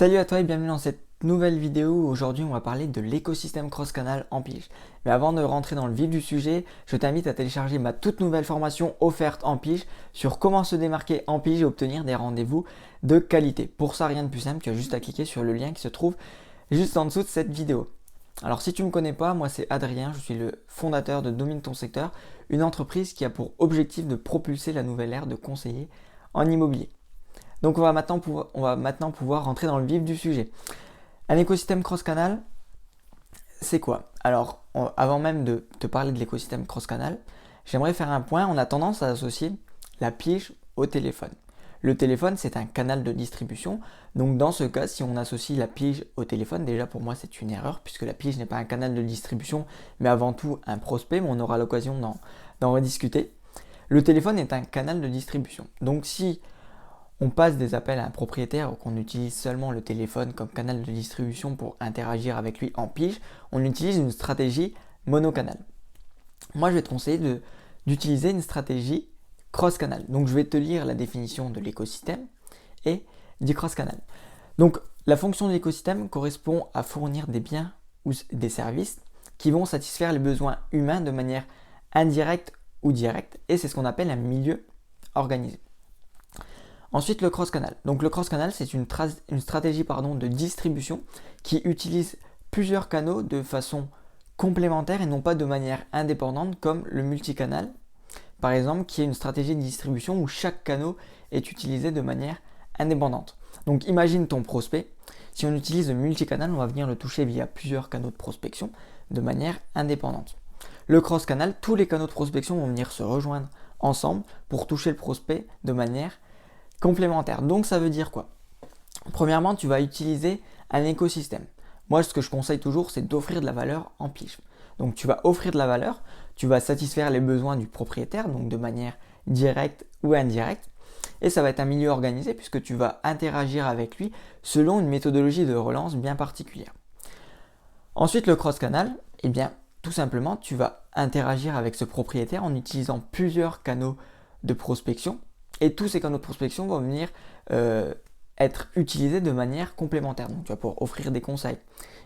Salut à toi et bienvenue dans cette nouvelle vidéo. Aujourd'hui, on va parler de l'écosystème cross-canal en Pige. Mais avant de rentrer dans le vif du sujet, je t'invite à télécharger ma toute nouvelle formation offerte en Pige sur comment se démarquer en Pige et obtenir des rendez-vous de qualité. Pour ça, rien de plus simple, tu as juste à cliquer sur le lien qui se trouve juste en dessous de cette vidéo. Alors si tu ne me connais pas, moi c'est Adrien, je suis le fondateur de Domine ton secteur, une entreprise qui a pour objectif de propulser la nouvelle ère de conseillers en immobilier. Donc on va maintenant pouvoir rentrer dans le vif du sujet. Un écosystème cross-canal, c'est quoi? Alors, avant même de te parler de l'écosystème cross-canal, j'aimerais faire un point. On a tendance à associer la pige au téléphone. Le téléphone, c'est un canal de distribution. Donc dans ce cas, si on associe la pige au téléphone, déjà pour moi c'est une erreur, puisque la pige n'est pas un canal de distribution, mais avant tout un prospect, mais on aura l'occasion d'en rediscuter. Le téléphone est un canal de distribution. Donc si on passe des appels à un propriétaire ou qu'on utilise seulement le téléphone comme canal de distribution pour interagir avec lui en pige, on utilise une stratégie monocanal. Moi, je vais te conseiller d'utiliser une stratégie cross-canal. Donc, je vais te lire la définition de l'écosystème et du cross-canal. Donc, la fonction de l'écosystème correspond à fournir des biens ou des services qui vont satisfaire les besoins humains de manière indirecte ou directe, et c'est ce qu'on appelle un milieu organisé. Ensuite, le cross-canal. Donc le cross-canal, c'est une stratégie de distribution qui utilise plusieurs canaux de façon complémentaire et non pas de manière indépendante comme le multicanal, par exemple, qui est une stratégie de distribution où chaque canal est utilisé de manière indépendante. Donc imagine ton prospect. Si on utilise le multicanal, on va venir le toucher via plusieurs canaux de prospection de manière indépendante. Le cross-canal, tous les canaux de prospection vont venir se rejoindre ensemble pour toucher le prospect de manière complémentaire. Donc ça veut dire quoi? Premièrement, tu vas utiliser un écosystème. Moi, ce que je conseille toujours, c'est d'offrir de la valeur en pige. Donc tu vas offrir de la valeur, tu vas satisfaire les besoins du propriétaire, donc de manière directe ou indirecte. Et ça va être un milieu organisé puisque tu vas interagir avec lui selon une méthodologie de relance bien particulière. Ensuite, le cross-canal, eh bien, tout simplement, tu vas interagir avec ce propriétaire en utilisant plusieurs canaux de prospection. Et tous ces canaux de prospection vont venir être utilisés de manière complémentaire. Donc tu vas pouvoir offrir des conseils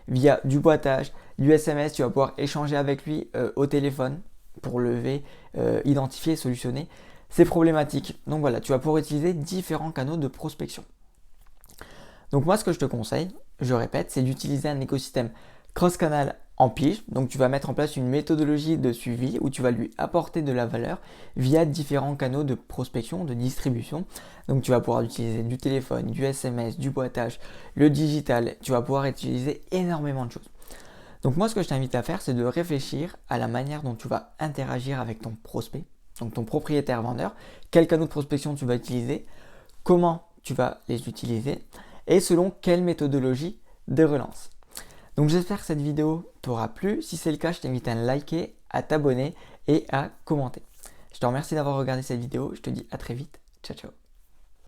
via du boitage, du SMS, tu vas pouvoir échanger avec lui au téléphone pour lever, identifier, solutionner ces problématiques. Donc voilà, tu vas pouvoir utiliser différents canaux de prospection. Donc moi ce que je te conseille, je répète, c'est d'utiliser un écosystème cross-canal en pige. Donc tu vas mettre en place une méthodologie de suivi où tu vas lui apporter de la valeur via différents canaux de prospection, de distribution. Donc tu vas pouvoir utiliser du téléphone, du SMS, du boitage, le digital. Tu vas pouvoir utiliser énormément de choses. Donc moi ce que je t'invite à faire, c'est de réfléchir à la manière dont tu vas interagir avec ton prospect, donc ton propriétaire vendeur, quels canaux de prospection tu vas utiliser, comment tu vas les utiliser et selon quelle méthodologie de relance. Donc j'espère que cette vidéo t'aura plu. Si c'est le cas, je t'invite à liker, à t'abonner et à commenter. Je te remercie d'avoir regardé cette vidéo. Je te dis à très vite. Ciao ciao.